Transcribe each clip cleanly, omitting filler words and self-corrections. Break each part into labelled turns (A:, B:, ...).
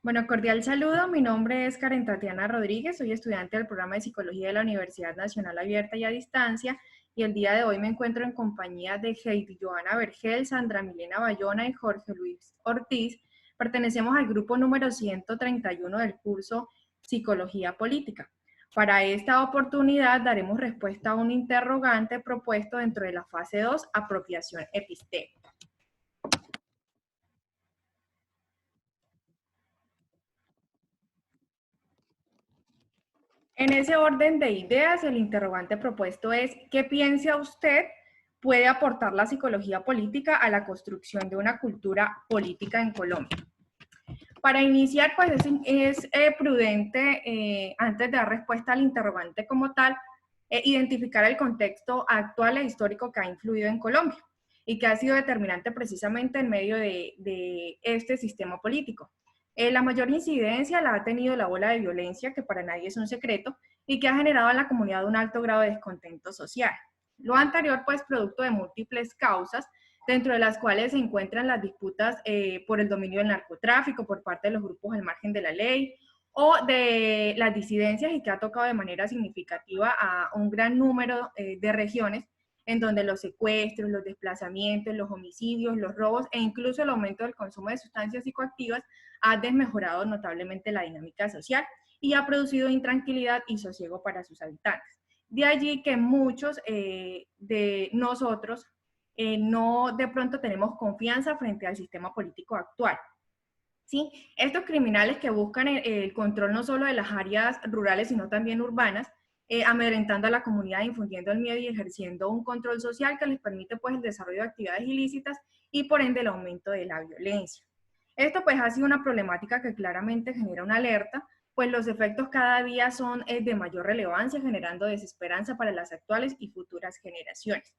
A: Bueno, cordial saludo. Mi nombre es Karen Tatiana Rodríguez, soy estudiante del programa de Psicología de la Universidad Nacional Abierta y a Distancia, y el día de hoy me encuentro en compañía de Heidi Joana Vergel, Sandra Milena Bayona y Jorge Luis Ortiz. Pertenecemos al grupo número 131 del curso Psicología Política. Para esta oportunidad daremos respuesta a un interrogante propuesto dentro de la fase 2, apropiación epistémica. En ese orden de ideas, el interrogante propuesto es: ¿qué piensa usted puede aportar la psicología política a la construcción de una cultura política en Colombia? Para iniciar, pues es prudente, antes de dar respuesta al interrogante como tal, identificar el contexto actual e histórico que ha influido en Colombia y que ha sido determinante precisamente en medio de este sistema político. La mayor incidencia la ha tenido la ola de violencia, que para nadie es un secreto, y que ha generado en la comunidad un alto grado de descontento social. Lo anterior, pues, producto de múltiples causas, dentro de las cuales se encuentran las disputas por el dominio del narcotráfico por parte de los grupos al margen de la ley, o de las disidencias, y que ha tocado de manera significativa a un gran número de regiones, en donde los secuestros, los desplazamientos, los homicidios, los robos e incluso el aumento del consumo de sustancias psicoactivas ha desmejorado notablemente la dinámica social y ha producido intranquilidad y sosiego para sus habitantes. De allí que muchos de nosotros no de pronto tenemos confianza frente al sistema político actual. ¿Sí? Estos criminales que buscan el control no solo de las áreas rurales, sino también urbanas, amedrentando a la comunidad, infundiendo el miedo y ejerciendo un control social que les permite, pues, el desarrollo de actividades ilícitas y por ende el aumento de la violencia. Esto, pues, ha sido una problemática que claramente genera una alerta, pues los efectos cada día son de mayor relevancia, generando desesperanza para las actuales y futuras generaciones.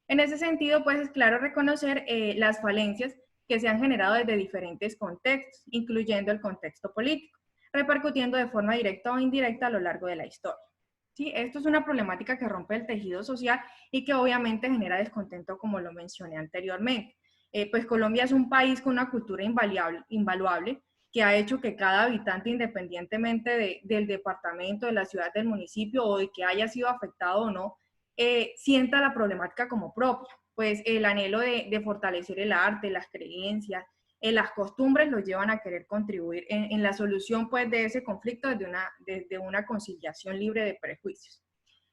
A: En ese sentido, pues es claro reconocer las falencias que se han generado desde diferentes contextos, incluyendo el contexto político, repercutiendo de forma directa o indirecta a lo largo de la historia. ¿Sí? Esto es una problemática que rompe el tejido social y que obviamente genera descontento, como lo mencioné anteriormente. Pues Colombia es un país con una cultura invaluable, que ha hecho que cada habitante, independientemente del departamento, de la ciudad, del municipio o de que haya sido afectado o no, sienta la problemática como propia. Pues el anhelo de fortalecer el arte, las creencias, las costumbres los llevan a querer contribuir en la solución, pues, de ese conflicto desde una conciliación libre de prejuicios.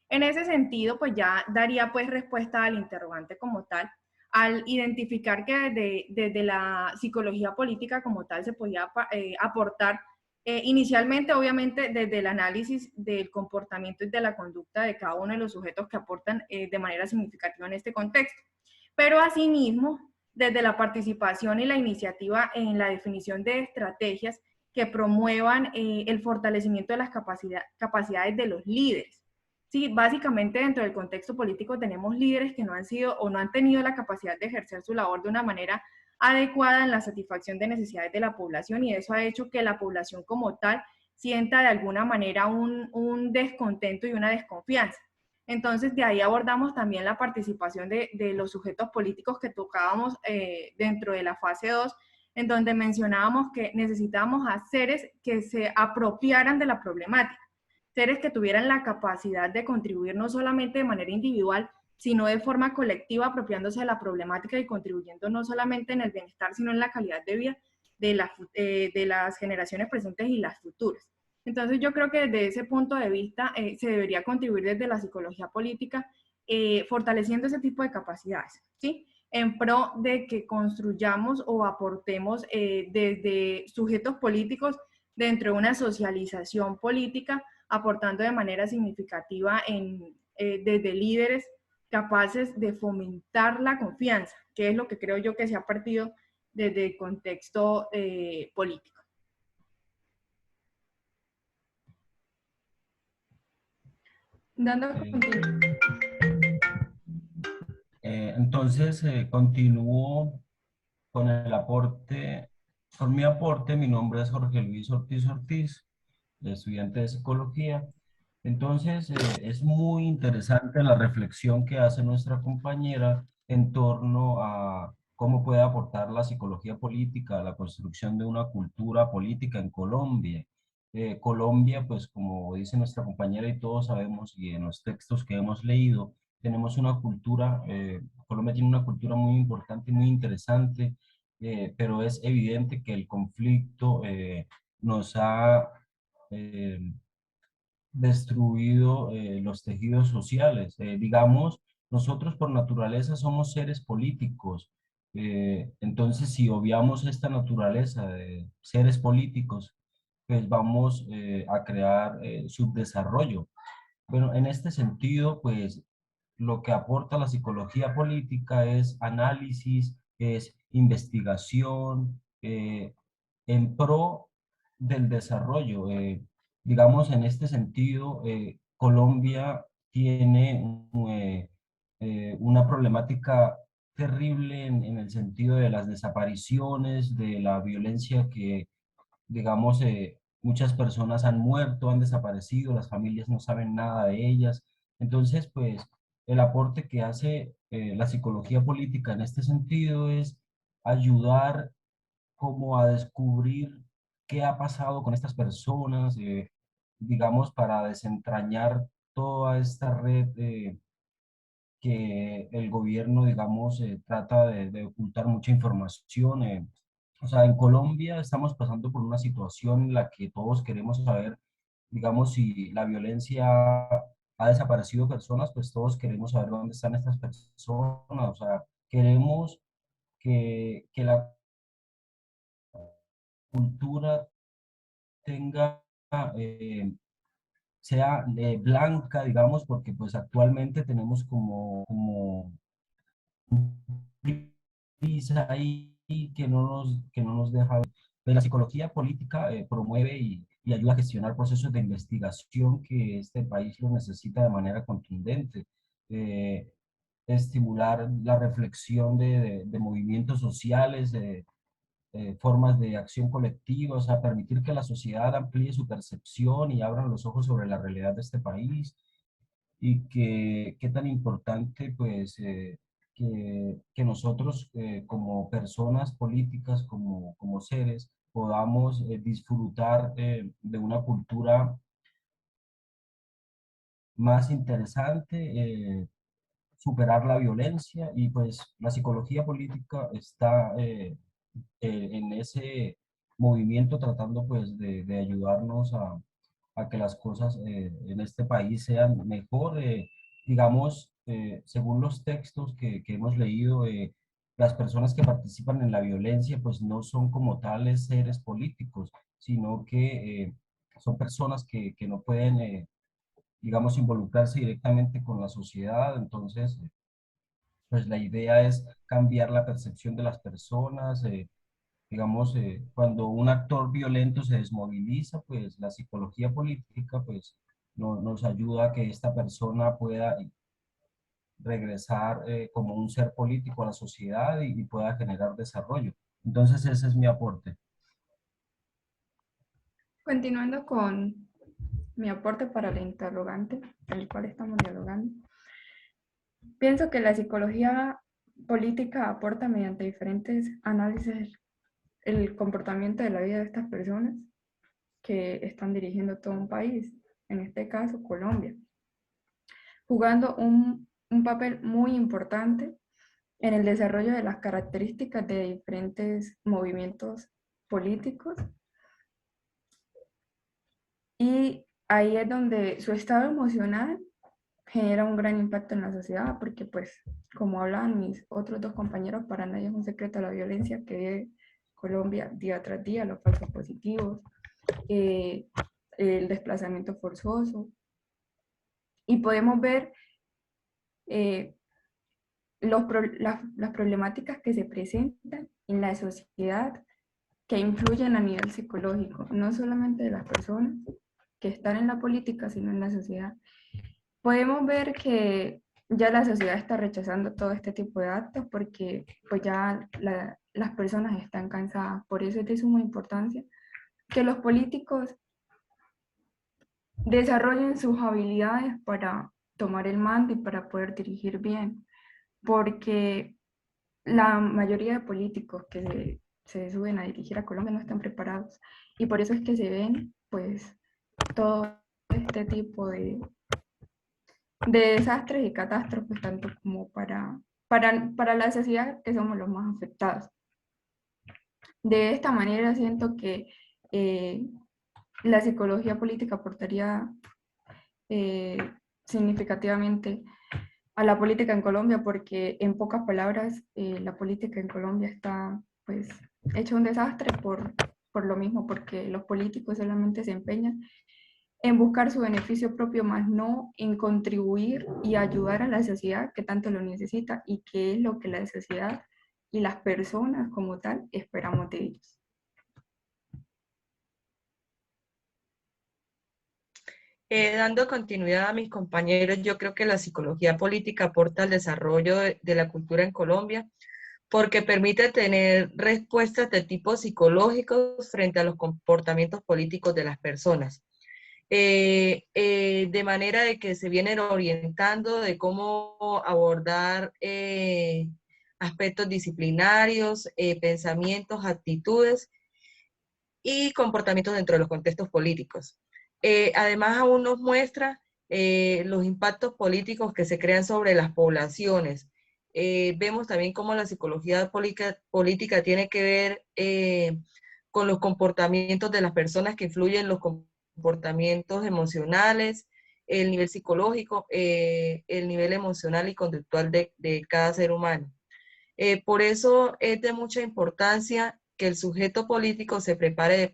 A: En ese sentido, pues ya daría, pues, respuesta al interrogante como tal, al identificar que desde la psicología política como tal se podía aportar inicialmente, obviamente, desde el análisis del comportamiento y de la conducta de cada uno de los sujetos que aportan de manera significativa en este contexto, pero asimismo desde la participación y la iniciativa en la definición de estrategias que promuevan el fortalecimiento de las capacidades de los líderes. Sí, básicamente dentro del contexto político tenemos líderes que no han sido o no han tenido la capacidad de ejercer su labor de una manera adecuada en la satisfacción de necesidades de la población, y eso ha hecho que la población como tal sienta de alguna manera un descontento y una desconfianza. Entonces, de ahí abordamos también la participación de los sujetos políticos que tocábamos dentro de la fase 2, en donde mencionábamos que necesitábamos a seres que se apropiaran de la problemática, seres que tuvieran la capacidad de contribuir no solamente de manera individual, sino de forma colectiva, apropiándose de la problemática y contribuyendo no solamente en el bienestar, sino en la calidad de vida de las generaciones presentes y las futuras. Entonces yo creo que desde ese punto de vista se debería contribuir desde la psicología política, fortaleciendo ese tipo de capacidades, ¿sí? En pro de que construyamos o aportemos desde sujetos políticos dentro de una socialización política, aportando de manera significativa desde líderes capaces de fomentar la confianza, que es lo que creo yo que se ha partido desde el contexto político. Dando continuidad.
B: Entonces, continúo con el aporte, con mi aporte. Mi nombre es Jorge Luis Ortiz Ortiz, estudiante de psicología. Entonces, es muy interesante la reflexión que hace nuestra compañera en torno cómo puede aportar la psicología política a la construcción de una cultura política en Colombia. Colombia, pues como dice nuestra compañera y todos sabemos, y en los textos que hemos leído, tenemos una cultura, Colombia tiene una cultura muy importante y muy interesante, pero es evidente que el conflicto nos ha eh, destruido los tejidos sociales. Digamos, nosotros por naturaleza somos seres políticos. Entonces, si obviamos esta naturaleza de seres políticos, pues vamos a crear subdesarrollo. Bueno, en este sentido, pues lo que aporta la psicología política es análisis, es investigación, en pro del desarrollo. Digamos, en este sentido, Colombia tiene una problemática terrible en el sentido de las desapariciones, de la violencia que, digamos, muchas personas han muerto, han desaparecido, las familias no saben nada de ellas. Entonces, pues, el aporte que hace la psicología política en este sentido es ayudar como a descubrir qué ha pasado con estas personas, digamos, para desentrañar toda esta red que el gobierno, digamos, trata de ocultar mucha información. O sea, en Colombia estamos pasando por una situación en la que todos queremos saber, digamos, si la violencia ha desaparecido personas, pues todos queremos saber dónde están estas personas. O sea, queremos que la cultura tenga, eh, sea blanca, digamos, porque pues actualmente tenemos como prisa ahí que no nos deja. Pues la psicología política promueve y ayuda a gestionar procesos de investigación que este país lo necesita de manera contundente. Eh, Estimular la reflexión de movimientos sociales, formas de acción colectiva, o sea, permitir que la sociedad amplíe su percepción y abra los ojos sobre la realidad de este país y que qué tan importante pues que nosotros como personas políticas, como seres, podamos disfrutar de una cultura más interesante, superar la violencia y pues la psicología política está en ese movimiento tratando pues de ayudarnos a que las cosas en este país sean mejor. Digamos, según los textos que hemos leído, las personas que participan en la violencia pues no son como tales seres políticos, sino que son personas que no pueden, digamos, involucrarse directamente con la sociedad. Entonces, pues la idea es cambiar la percepción de las personas. Digamos, cuando un actor violento se desmoviliza, pues la psicología política pues nos ayuda a que esta persona pueda regresar como un ser político a la sociedad y pueda generar desarrollo. Entonces ese es mi aporte.
A: Continuando con mi aporte para el interrogante, el cual estamos dialogando, pienso que la psicología política aporta mediante diferentes análisis el comportamiento de la vida de estas personas que están dirigiendo todo un país, en este caso Colombia, jugando un papel muy importante en el desarrollo de las características de diferentes movimientos políticos. Y ahí es donde su estado emocional genera un gran impacto en la sociedad, porque pues, como hablan mis otros dos compañeros, para nadie es un secreto la violencia que vive Colombia día tras día, los falsos positivos, eh, el desplazamiento forzoso, y podemos ver eh, las problemáticas que se presentan en la sociedad que influyen a nivel psicológico, no solamente de las personas que están en la política, sino en la sociedad. Podemos ver que ya la sociedad está rechazando todo este tipo de actos porque pues ya las personas están cansadas. Por eso es de suma importancia que los políticos desarrollen sus habilidades para tomar el mando y para poder dirigir bien, porque la mayoría de políticos que se suben a dirigir a Colombia no están preparados y por eso es que se ven pues todo este tipo de desastres y catástrofes, tanto como para la sociedad que somos los más afectados. De esta manera siento que eh, la psicología política aportaría eh, significativamente a la política en Colombia, porque en pocas palabras la política en Colombia está pues hecha un desastre por lo mismo, porque los políticos solamente se empeñan en buscar su beneficio propio, más no en contribuir y ayudar a la sociedad que tanto lo necesita y que es lo que la sociedad y las personas como tal esperamos de ellos.
C: Dando continuidad a mis compañeros, yo creo que la psicología política aporta al desarrollo de la cultura en Colombia porque permite tener respuestas de tipo psicológico frente a los comportamientos políticos de las personas. De manera de que se vienen orientando de cómo abordar aspectos disciplinarios, pensamientos, actitudes y comportamientos dentro de los contextos políticos. Además, aún nos muestra los impactos políticos que se crean sobre las poblaciones. Vemos también cómo la psicología política tiene que ver con los comportamientos de las personas que influyen en los comportamientos emocionales, el nivel psicológico, el nivel emocional y conductual de cada ser humano. Por eso es de mucha importancia que el sujeto político se prepare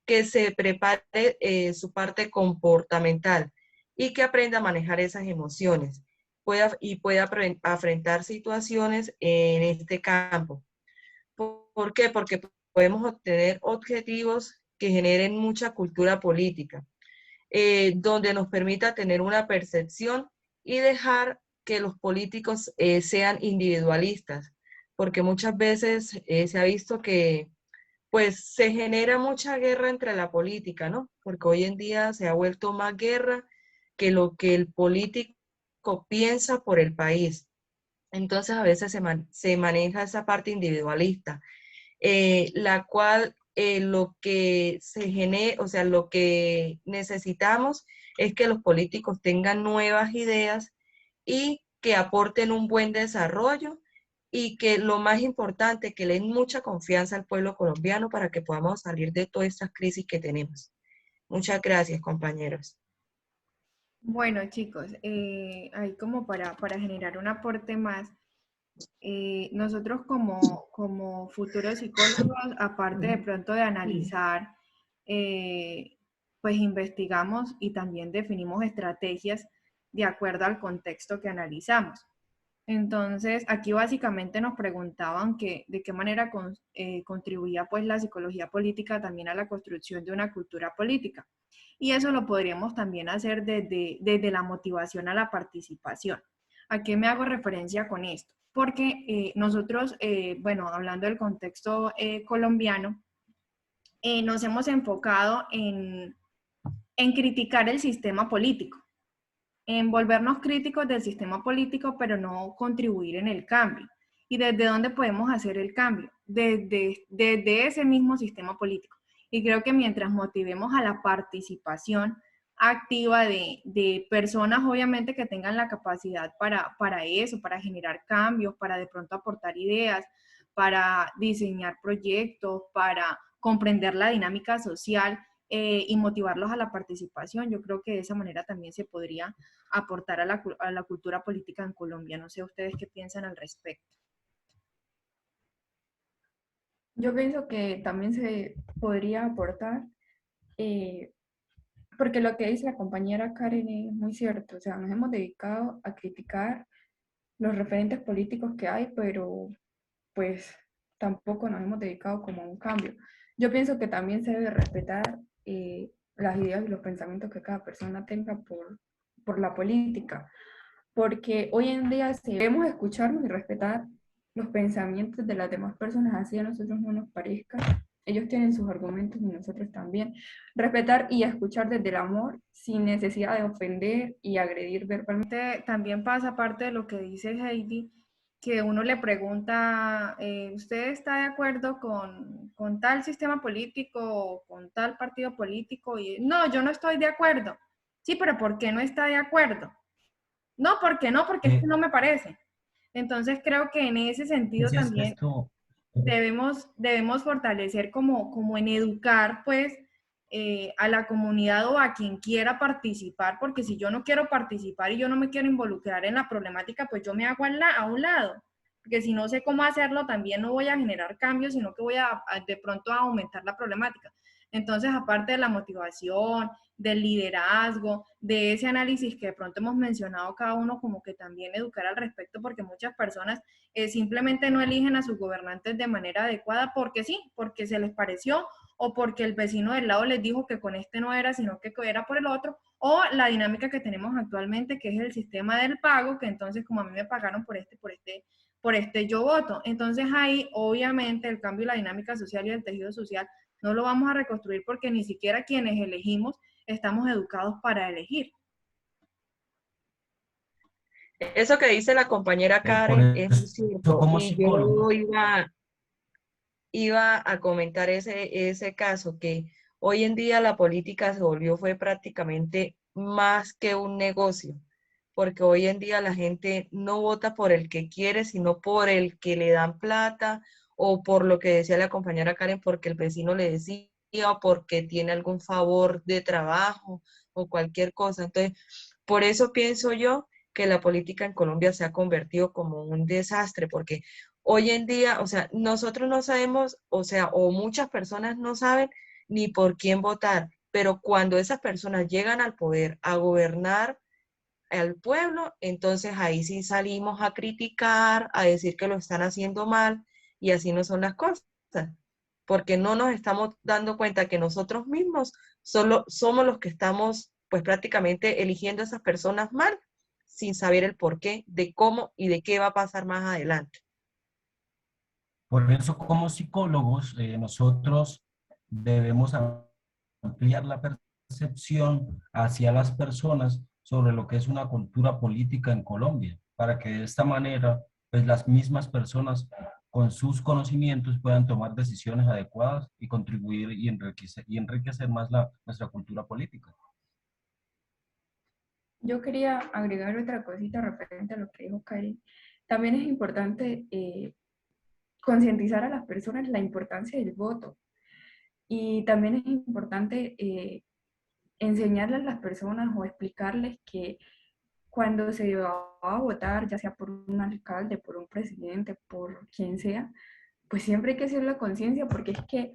C: que se prepare su parte comportamental y que aprenda a manejar esas emociones y pueda afrontar situaciones en este campo. ¿Por qué? Porque podemos obtener objetivos que generen mucha cultura política, donde nos permita tener una percepción y dejar que los políticos sean individualistas, porque muchas veces se ha visto que pues se genera mucha guerra entre la política, ¿no? Porque hoy en día se ha vuelto más guerra que lo que el político piensa por el país. Entonces a veces se maneja esa parte individualista, la cual lo que se genera, o sea, lo que necesitamos es que los políticos tengan nuevas ideas y que aporten un buen desarrollo y que lo más importante, que le den mucha confianza al pueblo colombiano para que podamos salir de todas estas crisis que tenemos. Muchas gracias, compañeros.
A: Bueno, chicos, ahí como para generar un aporte más, nosotros como futuros psicólogos, aparte de pronto de analizar, pues investigamos y también definimos estrategias de acuerdo al contexto que analizamos. Entonces, aquí básicamente nos preguntaban que de qué manera contribuía pues la psicología política también a la construcción de una cultura política. Y eso lo podríamos también hacer desde la motivación a la participación. ¿A qué me hago referencia con esto? Porque nosotros, bueno, hablando del contexto colombiano, nos hemos enfocado en criticar el sistema político, en volvernos críticos del sistema político, pero no contribuir en el cambio. ¿Y desde dónde podemos hacer el cambio? Desde ese mismo sistema político. Y creo que mientras motivemos a la participación activa de personas, obviamente, que tengan la capacidad para eso, para generar cambios, para de pronto aportar ideas, para diseñar proyectos, para comprender la dinámica social y motivarlos a la participación. Yo creo que de esa manera también se podría aportar a la cultura política en Colombia. No sé ustedes qué piensan al respecto. Yo pienso que también se podría aportar, eh, porque lo que dice la compañera Karen es muy cierto, o sea, nos hemos dedicado a criticar los referentes políticos que hay, pero pues tampoco nos hemos dedicado como a un cambio. Yo pienso que también se debe respetar las ideas y los pensamientos que cada persona tenga por la política, porque hoy en día si debemos escucharnos y respetar los pensamientos de las demás personas, así a nosotros no nos parezca. Ellos tienen sus argumentos y nosotros también. Respetar y escuchar desde el amor sin necesidad de ofender y agredir verbalmente. También pasa parte de lo que dice Heidi, que uno le pregunta, ¿usted está de acuerdo con tal sistema político o con tal partido político? Y no, yo no estoy de acuerdo. Sí, pero ¿por qué no está de acuerdo? No, ¿por qué no? Porque es que no me parece. Entonces creo que en ese sentido
B: Pues es que
A: también
B: esto,
A: debemos fortalecer como en educar, pues, a la comunidad o a quien quiera participar, porque si yo no quiero participar y yo no me quiero involucrar en la problemática, pues yo me hago a un lado, porque si no sé cómo hacerlo, también no voy a generar cambios, sino que voy de pronto a aumentar la problemática. Entonces, aparte de la motivación, del liderazgo, de ese análisis que de pronto hemos mencionado cada uno, como que también educar al respecto, porque muchas personas simplemente no eligen a sus gobernantes de manera adecuada porque sí, porque se les pareció o porque el vecino del lado les dijo que con este no era, sino que era por el otro, o la dinámica que tenemos actualmente, que es el sistema del pago, que entonces como a mí me pagaron por este yo voto. Entonces ahí obviamente el cambio y la dinámica social y el tejido social no lo vamos a reconstruir porque ni siquiera quienes elegimos estamos educados para elegir.
C: Eso que dice la compañera
B: por
C: Karen es muy
B: eso
C: cierto.
B: como
C: Y yo
B: psicólogo,
C: iba a comentar ese caso, que hoy en día la política se volvió, fue prácticamente más que un negocio, porque hoy en día la gente no vota por el que quiere, sino por el que le dan plata, o por lo que decía la compañera Karen, porque el vecino le decía, o porque tiene algún favor de trabajo, o cualquier cosa. Entonces, por eso pienso yo que la política en Colombia se ha convertido como un desastre, porque hoy en día, o sea, nosotros no sabemos, o sea, o muchas personas no saben ni por quién votar, pero cuando esas personas llegan al poder a gobernar al pueblo, entonces ahí sí salimos a criticar, a decir que lo están haciendo mal, y así no son las cosas, porque no nos estamos dando cuenta que nosotros mismos solo somos los que estamos pues prácticamente eligiendo a esas personas mal, sin saber el porqué de cómo y de qué va a pasar más adelante.
B: por eso como psicólogos, nosotros debemos ampliar la percepción hacia las personas sobre lo que es una cultura política en Colombia, para que de esta manera, pues las mismas personas con sus conocimientos puedan tomar decisiones adecuadas y contribuir y enriquecer más nuestra cultura política.
A: Yo quería agregar otra cosita referente a lo que dijo Karen. También es importante concientizar a las personas la importancia del voto y también es importante enseñarles a las personas o explicarles que cuando se va a votar, ya sea por un alcalde, por un presidente, por quien sea, pues siempre hay que hacer la conciencia porque es que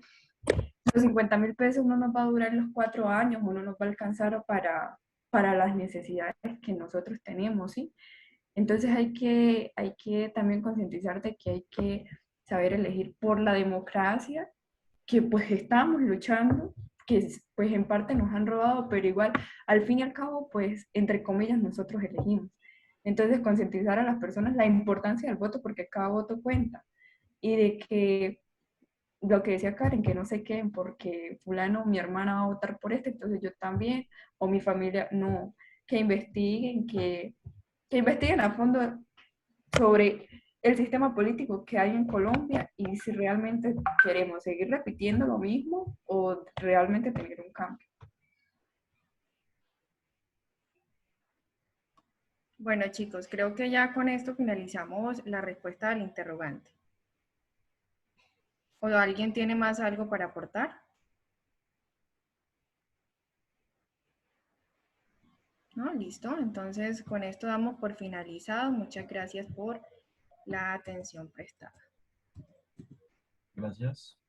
A: los 50.000 pesos no nos va a durar los 4 años o no nos va a alcanzar para las necesidades que nosotros tenemos, ¿sí? Entonces hay que también concientizar de que hay que saber elegir por la democracia, que pues estamos luchando, que pues en parte nos han robado, pero igual al fin y al cabo pues entre comillas nosotros elegimos. Entonces concientizar a las personas la importancia del voto porque cada voto cuenta y de que lo que decía Karen, que no se queden porque fulano, mi hermana va a votar por este, entonces yo también, o mi familia, no, que investiguen a fondo sobre el sistema político que hay en Colombia y si realmente queremos seguir repitiendo lo mismo o realmente tener un cambio. Bueno, chicos, creo que ya con esto finalizamos la respuesta al interrogante. ¿O alguien tiene más algo para aportar? No, listo. Entonces, con esto damos por finalizado. Muchas gracias por la atención prestada.
B: Gracias.